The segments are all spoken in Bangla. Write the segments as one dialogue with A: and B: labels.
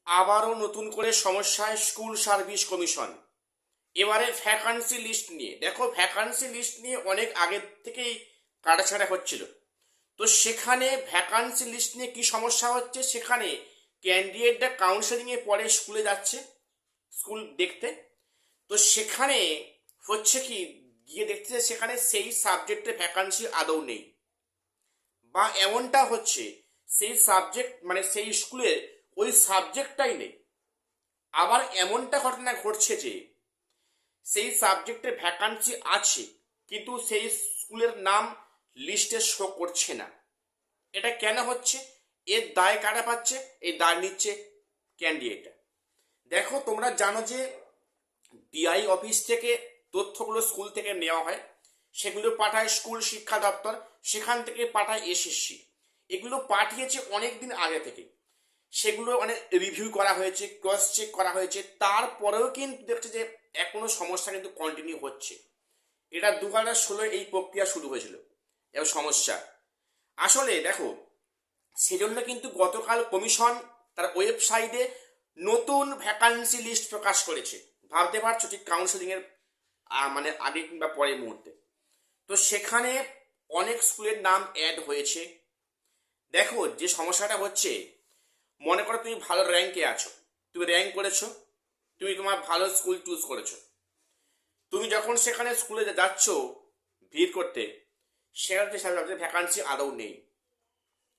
A: আবারও নতুন করে সমস্যায় স্কুল সার্ভিস কমিশন। এবারে ভ্যাকান্সি লিস্ট নিয়ে দেখো, ভ্যাকান্সি লিস্ট নিয়ে অনেক আগের থেকেই কাটাছাড়া হচ্ছিল। তো সেখানে ভ্যাকান্সি লিস্ট নিয়ে কি সমস্যা হচ্ছে, সেখানে ক্যান্ডিডেটরা কাউন্সেলিংয়ে পরে স্কুলে যাচ্ছে স্কুল দেখতে। তো সেখানে হচ্ছে কি, গিয়ে দেখতে সেখানে সেই সাবজেক্টে ভ্যাকান্সি আদৌ নেই, বা এমনটা হচ্ছে সেই সাবজেক্ট মানে সেই স্কুলের ওই সাবজেক্টটাই নেই। আবার এমনটা ঘটনা ঘটছে যে সেই সাবজেক্টে ভ্যাকান্সি আছে কিন্তু সেই স্কুলের নাম লিস্টে শো করছে না। এটা কেন হচ্ছে? এর দায় কারা পাচ্ছে? এই দায় নিচ্ছে ক্যান্ডিডেটরা। দেখো, তোমরা জানো যে ডিআই অফিস থেকে তথ্যগুলো স্কুল থেকে নেওয়া হয়, সেগুলো পাঠায় স্কুল শিক্ষা দপ্তর, সেখান থেকে পাঠায় এসএসসি। এগুলো পাঠিয়েছে অনেক দিন আগে থেকে, সেগুলো অনেক রিভিউ করা হয়েছে, ক্রস চেক করা হয়েছে, তারপরেও কিন্তু দেখছে যে এখনো সমস্যা কিন্তু কন্টিনিউ হচ্ছে। এটা 2016 এই প্রক্রিয়া শুরু হয়েছিল এবং সমস্যা আসলে দেখো, সেজন্য কিন্তু গতকাল কমিশন তার ওয়েবসাইটে নতুন ভ্যাকান্সি লিস্ট প্রকাশ করেছে। ভাবতে পারছো, ঠিক কাউন্সেলিংয়ের মানে আগে কিংবা পরের মুহূর্তে। তো সেখানে অনেক স্কুলের নাম অ্যাড হয়েছে। দেখো, যে সমস্যাটা হচ্ছে, মনে করো তুমি ভালো র্যাঙ্কে আছো, তুমি র্যাঙ্ক করেছো, তুমি তোমার ভালো স্কুল চুজ করেছো। তুমি যখন সেখানে স্কুলে যাচ্ছ ভিড় করতে, সেখানে ভ্যাকান্সি আদৌ নেই।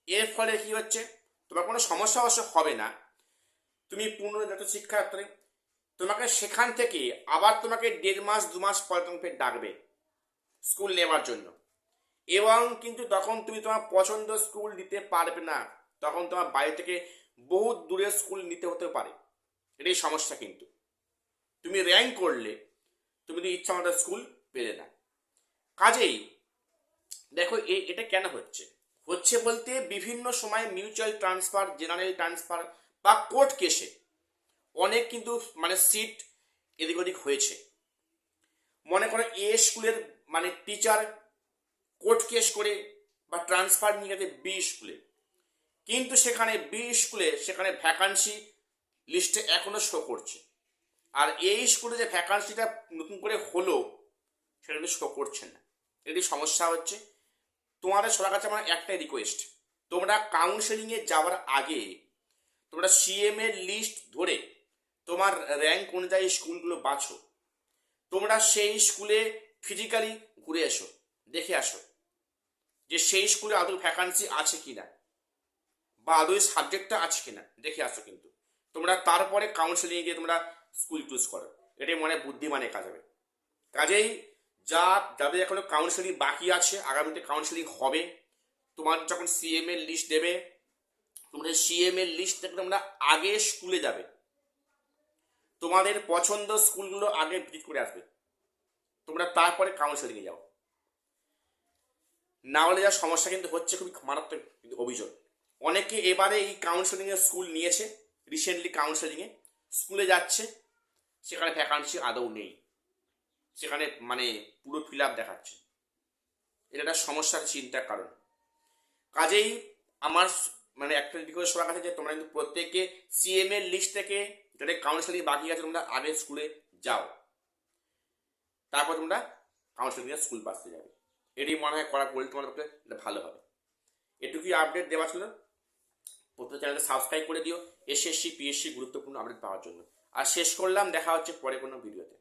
A: এর ফলে কি হচ্ছে, তোমার কোনো সমস্যা অবশ্য হবে না। তুমি পূর্ণজাত শিক্ষার্থী, তোমাকে সেখান থেকে আবার তোমাকে 1.5 মাস 2 মাস পর তোমাকে ডাকবে স্কুল নেওয়ার জন্য, এবং কিন্তু তখন তুমি তোমার পছন্দ স্কুল দিতে পারবে না। তখন তোমার বাড়ি থেকে বহু দূরের স্কুল নিতে হতে পারে। এটাই সমস্যা। কিন্তু তুমি র্যাঙ্ক করলে তুমি তো ইচ্ছা মতো স্কুল পেলে না। কাজেই দেখো, এটা কেন হচ্ছে হচ্ছে বলতে, বিভিন্ন সময় মিউচুয়াল ট্রান্সফার, জেনারেল ট্রান্সফার বা কোর্ট কেসে অনেক কিন্তু মানে সিট এদিক ওদিক হয়েছে। মনে করো এ স্কুলের মানে টিচার কোর্ট কেস করে বা ট্রান্সফার নিয়ে গেছে বি স্কুলে, কিন্তু সেখানে বি স্কুলে সেখানে ভ্যাকান্সি লিস্টে এখনো শো করছে, আর এই স্কুলে যে ভ্যাকান্সিটা নতুন করে হলো সেটা কিন্তু শো করছে না। এটি সমস্যা হচ্ছে। তোমাদের সবার কাছে আমার একটাই রিকোয়েস্ট, তোমরা কাউন্সেলিংয়ে যাওয়ার আগে তোমরা সিএম এর লিস্ট ধরে তোমার র্যাঙ্ক অনুযায়ী স্কুলগুলো বাছো। তোমরা সেই স্কুলে ফিজিক্যালি ঘুরে এসো, দেখে আসো যে সেই স্কুলে আদৌ ভ্যাকান্সি আছে কিনা, বা আদৌ সাবজেক্টটা আছে কিনা, দেখে আসো। কিন্তু তোমরা তারপরে কাউন্সেলিংয়ে গিয়ে তোমরা স্কুল চুজ করো। এটাই মনে বুদ্ধিমানে কাজ হবে। কাজেই যাদের এখনো কাউন্সেলিং বাকি আছে, আগামীতে কাউন্সেলিং হবে, তোমার যখন সিএম এর লিস্ট দেবে, তোমরা সিএম এর লিস্ট থেকে তোমরা আগে স্কুলে যাবে, তোমাদের পছন্দ স্কুলগুলো আগে ভিজিট করে আসবে, তোমরা তারপরে কাউন্সেলিংয়ে যাও। না হলে যা সমস্যা কিন্তু হচ্ছে, খুবই মারাত্মক কিন্তু অভিযোগ। অনেকে এবারে এই কাউন্সেলিংয়ে স্কুল নিয়েছে, রিসেন্টলি কাউন্সেলিংয়ে স্কুলে যাচ্ছে, সেখানে ভ্যাকান্সি আদৌ নেই, সেখানে মানে পুরো ফিল আপ দেখাচ্ছে। এটা একটা সমস্যার চিন্তার কারণ। কাজেই আমার মানে একটা রিকোয়েস্ট সবার কাছে যে তোমরা কিন্তু প্রত্যেকে সিএম এর লিস্ট থেকে যাদের কাউন্সেলিং বাকি আছে তোমরা আগে স্কুলে যাও, তারপর তোমরা কাউন্সেলিং এর স্কুল পাসতে যাবে। এটি মনে হয় করা করলে তোমাদের পক্ষে এটা ভালো হবে। এটুকুই আপডেট দেওয়া ছিল। প্রত্যেক চ্যানেলটা সাবস্ক্রাইব করে দিও এসএসসি পিএসসি গুরুত্বপূর্ণ আপডেট পাওয়ার জন্য। আর শেষ করলাম, দেখা হচ্ছে পরে কোনো ভিডিওতে।